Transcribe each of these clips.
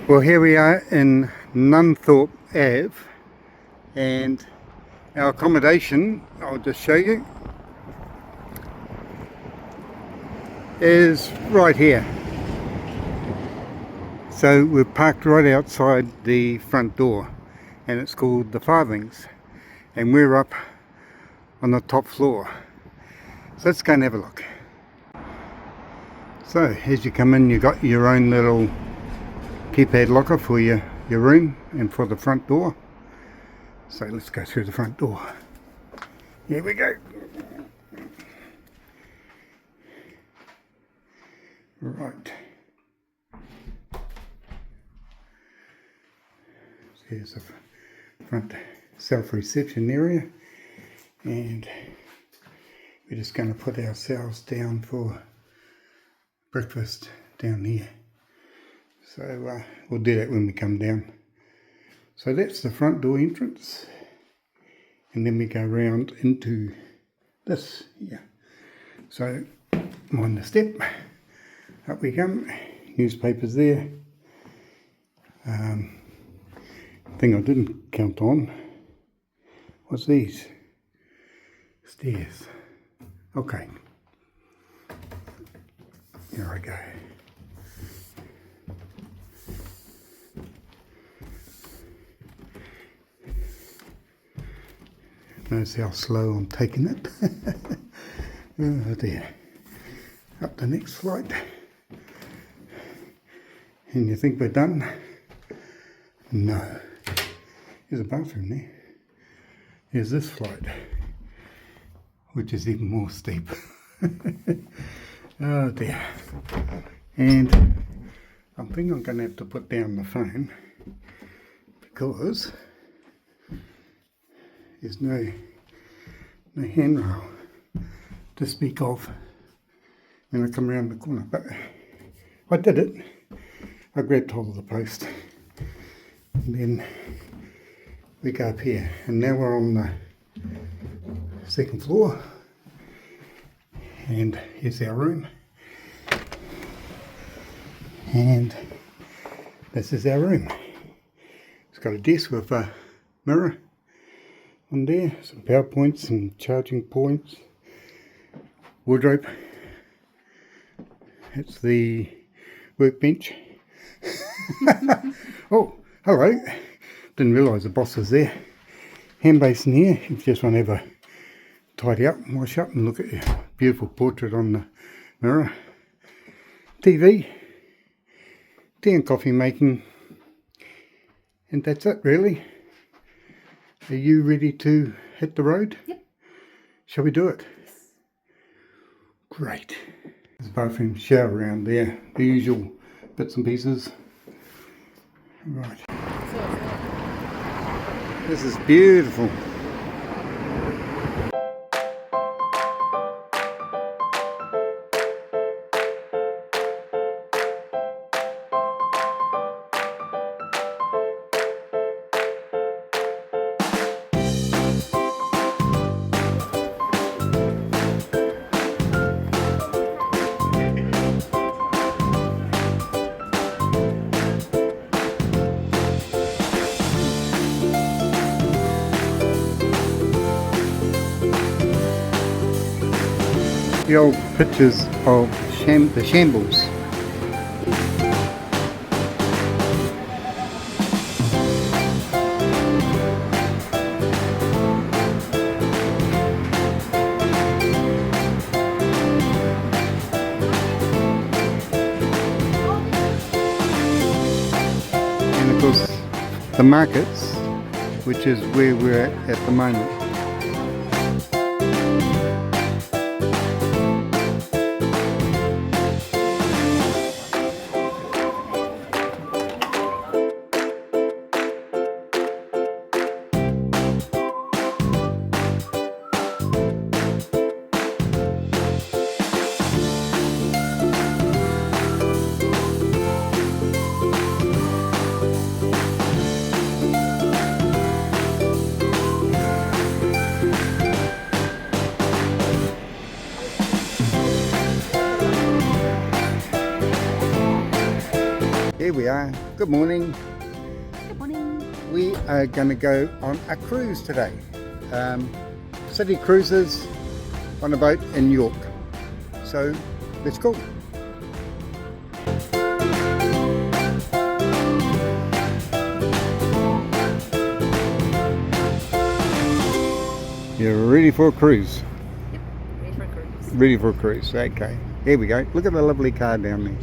Well, here we are in Nunthorpe Ave, and our accommodation, I'll just show you, is right here. So we're parked right outside the front door, and it's called the Farthings, and we're up on the top floor. So let's go and have a look. So as you come in, you've got your own little keypad locker for your room and for the front door. So let's go through the front door. Here we go. Right. Here's the front self-reception area, and we're just going to put ourselves down for breakfast down here. So we'll do that when we come down. So that's the front door entrance, and then we go round into this here. So mind the step, up we come, newspapers there. Thing I didn't count on was these stairs. Okay, here I go. Notice how slow I'm taking it. Oh dear. Up the next flight. And you think we're done? No. There's a bathroom there. Here's this flight, which is even more steep. Oh dear. And I think I'm going to have to put down the phone because there's no handrail to speak of when I come around the corner. But I did it. I grabbed hold of the post, and then we go up here, and now we're on the second floor, and here's our room, and this is our room. It's got a desk with a mirror on there, some power points, some charging points, wardrobe. It's the workbench. Oh, hello. Didn't realise the boss was there. Hand basin here, if you just want to have a tidy up, wash up and look at your beautiful portrait on the mirror. TV, tea and coffee making, and that's it really. Are you ready to hit the road? Yep. Shall we do it? Yes. Great. There's a bathroom, shower around there, the usual bits and pieces. Right. This is beautiful. The old pictures of the Shambles. And of course the markets, which is where we're at the moment. we are. Good morning. Good morning. We are going to go on a cruise today. City cruises on a boat in York. So let's go. You're ready for a cruise? Yep, ready for a cruise. Ready for a cruise, okay. Here we go. Look at the lovely car down there.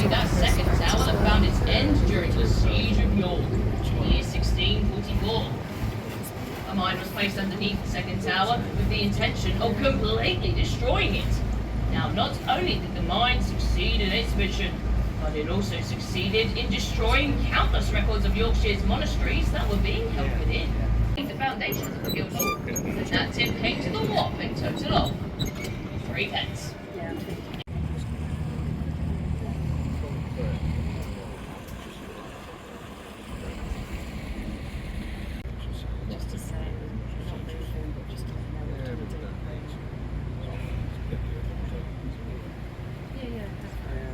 That second tower that found its end during the Siege of York, year 1644. A mine was placed underneath the second tower with the intention of completely destroying it. Now, not only did the mine succeed in its mission, but it also succeeded in destroying countless records of Yorkshire's monasteries that were being held within. The foundations of the Guildhall, and that tip came to the whopping total of 3 pence. Just to say, not moving, but just talking about what we're doing. Yeah, definitely.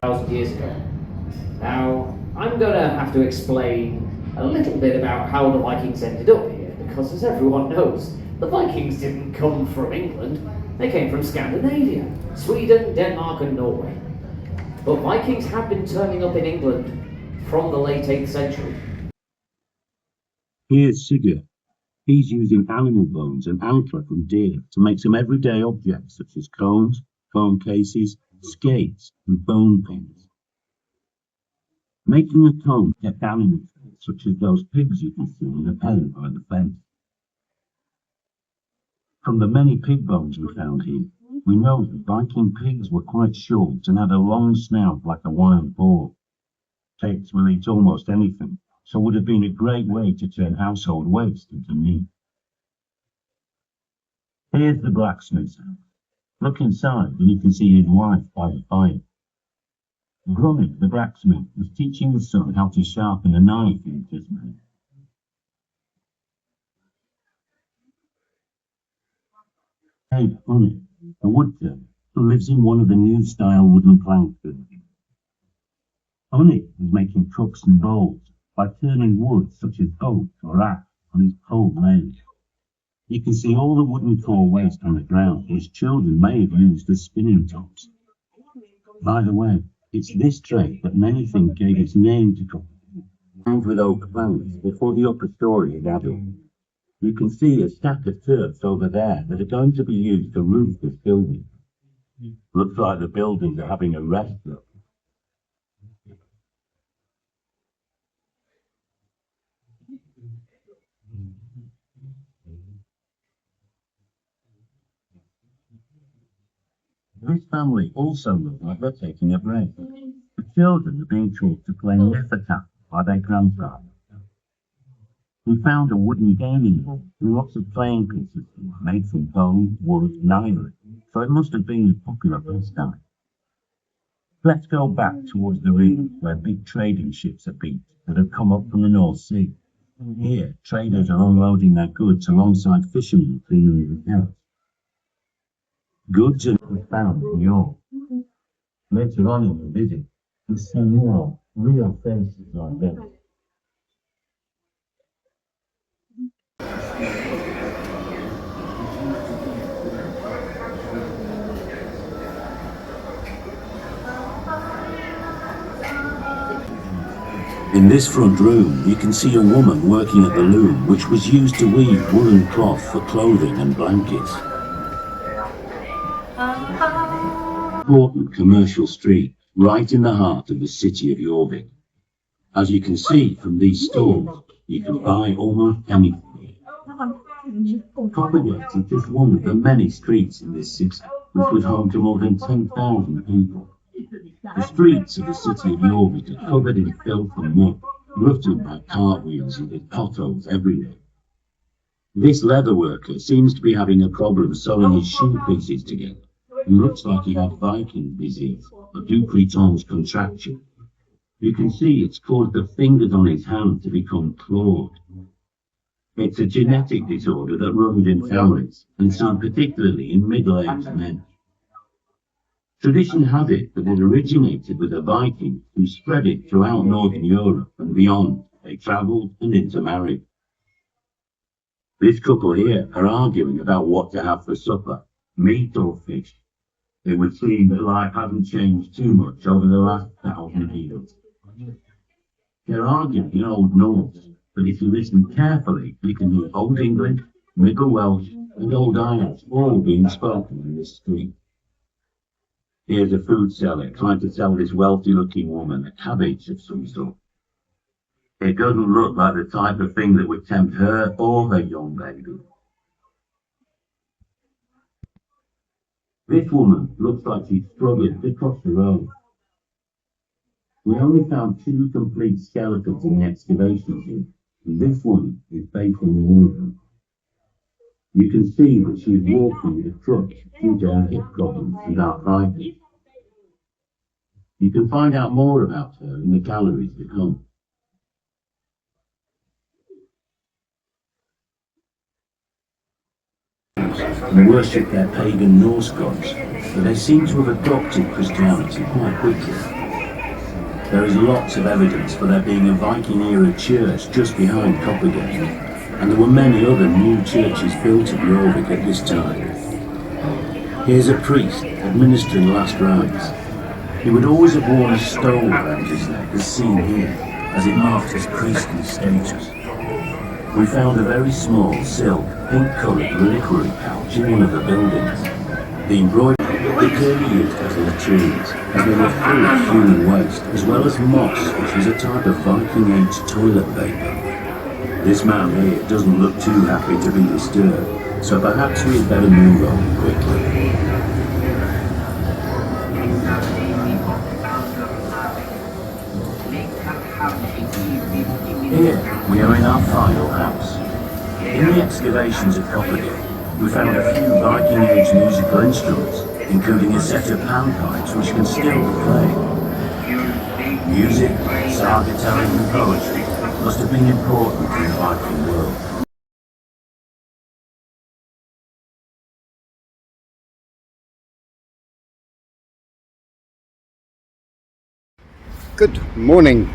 Thousand years ago. Now, I'm going to have to explain a little bit about how the Vikings ended up here, because as everyone knows, the Vikings didn't come from England, they came from Scandinavia, Sweden, Denmark and Norway. But Vikings have been turning up in England from the late 8th century. Here's Sigurd. He's using animal bones and antler from deer to make some everyday objects such as combs, phone cases, skates, and bone pins. Making a comb kept animals, such as those pigs you can see in the pen by the fence. From the many pig bones we found here, we know that Viking pigs were quite short and had a long snout like a wild boar. Pigs will eat almost anything, so would have been a great way to turn household waste into meat. Here's the blacksmith's house. Look inside and you can see his wife by the fire. Grummet, the blacksmith, was teaching his son how to sharpen a knife he had just made. Hey, Grummet, a woodturner, who lives in one of the new-style wooden plank buildings. Honey is making cups and bowls by turning wood such as oak or ash on his cold lathe. You can see all the wooden core waste on the ground, which children may have used as spinning tops. By the way, it's this tray that many think gave its name to cooking, armed with oak planks before the upper story is added. You can see a stack of turfs over there that are going to be used to roof this building. Looks like the buildings are having a rest though. This family also look like they're taking a break. The children are being taught to play niffer-tap by their grandfather. We found a wooden gaming hall with lots of playing pieces made from bone, wood and ivory, so it must have been a popular pastime. Let's go back towards the river where big trading ships are beat that have come up from the North Sea. Here, traders are unloading their goods alongside fishermen cleaning the canals. Goods are found in York. Later on in the visit, we see more real faces like this. In this front room, you can see a woman working at the loom, which was used to weave woolen cloth for clothing and blankets. important commercial street right in the heart of the city of Jorvik. As you can see from these stalls, you can buy almost anything. Coppergate is just one of the many streets in this city, which was home to more than 10,000 people. The streets of the city of Jorvik are covered in filth and mud, rutted by cartwheels and with potholes everywhere. This leather worker seems to be having a problem sewing his shoe pieces together, and looks like he had Viking disease, a Dupuytren's contraction. You can see it's caused the fingers on his hand to become clawed. It's a genetic disorder that runs in families, and seen particularly in middle-aged men. Tradition has it that it originated with the Vikings, who spread it throughout Northern Europe and beyond. They travelled and intermarried. This couple here are arguing about what to have for supper, meat or fish. It would seem that life hasn't changed too much over the last 1,000 years. They're arguing in Old Norse, but if you listen carefully, you can hear Old English, Middle Welsh, and Old Irish all being spoken in this street. Here's a food seller trying to sell this wealthy-looking woman a cabbage of some sort. It doesn't look like the type of thing that would tempt her or her young baby. This woman looks like she's struggling to cross the road. We only found 2 complete skeletons in the excavations here, and this one is based on one of them. You can see that she is walking with a crutch due to her hip problems and arthritis. You can find out more about her in the galleries to come. And worship their pagan Norse gods, but they seem to have adopted Christianity quite quickly. There is lots of evidence for there being a Viking-era church just behind Coppergate, and there were many other new churches built at Jorvik at this time. Here's a priest administering last rites. He would always have worn a stole around his neck, as seen here, as it marked his priestly status. We found a very small, silk, pink-coloured reliquary pouch in one of the buildings. The embroidery they clearly used as latrines, as they were full of human waste, as well as moss, which was a type of Viking-age toilet paper. This man here doesn't look too happy to be disturbed, so perhaps we had better move on quickly. Here, we are in our final house. In the excavations at Coppergate, we found a few Viking-age musical instruments, including a set of panpipes which can still be played. Music, saga telling and poetry must have been important in the Viking world. Good morning.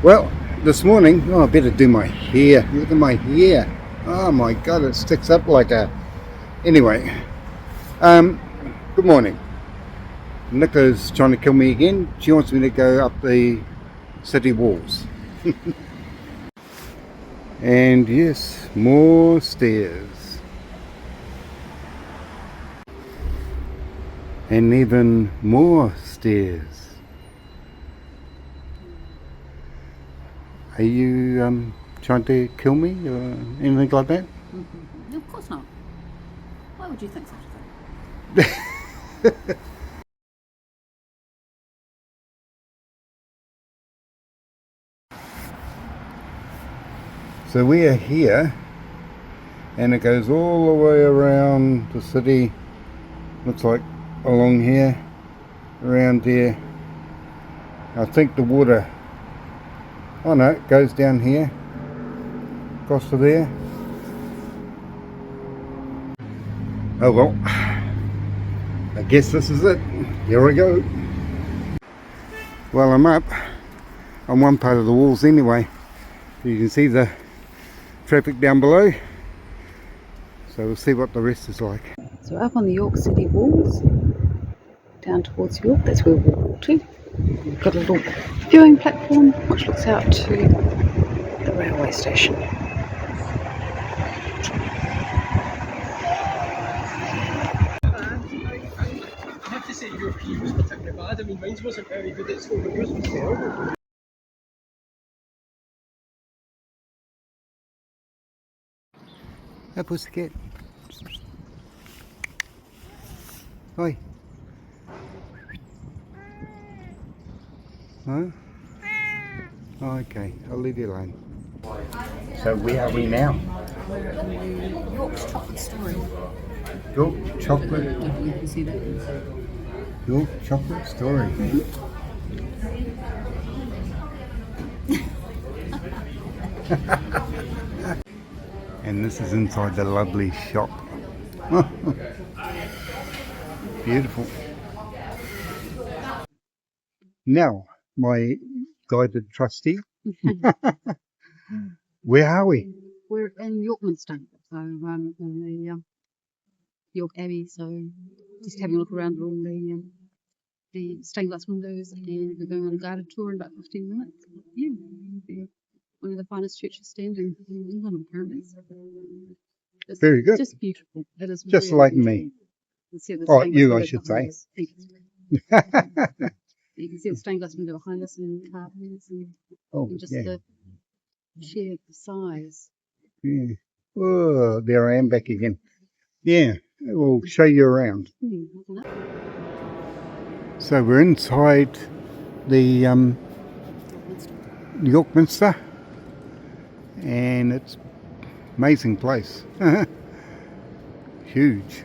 Well, this morning, I better do my hair. Look at my hair. Oh my god, it sticks up like a... Anyway, good morning. Nico's trying to kill me again. She wants me to go up the city walls. And yes, more stairs. And even more stairs. Are you trying to kill me or anything like that? No, of course not. Why would you think such a thing? So we are here, and it goes all the way around the city. Looks like along here, around there. I think the water, oh no, it goes down here, across to there. Oh well, I guess this is it. Here we go. Well, I'm up on one part of the walls anyway. You can see the traffic down below. So we'll see what the rest is like. So we're up on the York City walls, down towards York, that's where we'll walk to. We've got a little viewing platform which looks out to the railway station. Shambles wasn't very good at school for Christmas Carol. A pussycat. Oi. No? Okay, I'll leave you alone. So where are we now? York's chocolate story. York chocolate. You can see that. York chocolate story. And this is inside the lovely shop. Beautiful. Now, my guided trustee, where are we? We're in Yorkminster, so in the York Abbey. So just having a look around all the stained glass windows, and we're going on a guided tour in about 15 minutes. Yeah, one of the finest churches standing in England, apparently. It's Very good. just beautiful. It is Just really like beautiful. me. You can see the Oh, stained you, glass I window should behind say. us. You can see the stained glass window behind us and carvings and just yeah. the sheer size. Yeah. Oh, there I am back again. Yeah, we'll show you around. So we're inside the Yorkminster, and it's an amazing place. Huge.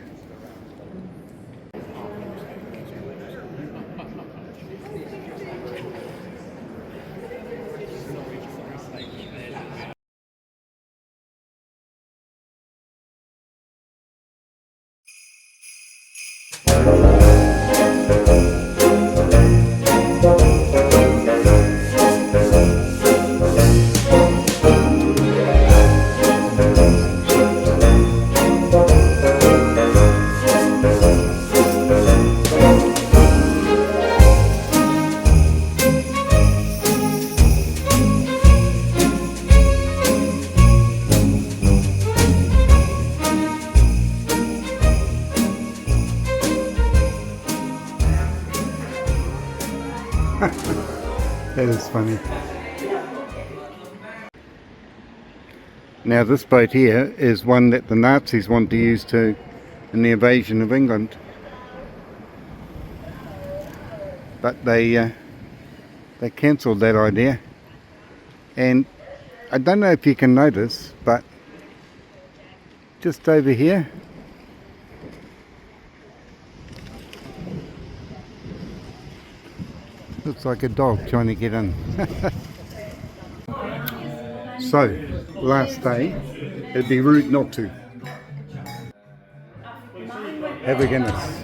That is funny. Now this boat here is one that the Nazis wanted to use in the invasion of England, but they cancelled that idea. And I don't know if you can notice, but just over here, looks like a dog trying to get in. So, last day, it'd be rude not to. Have a Guinness.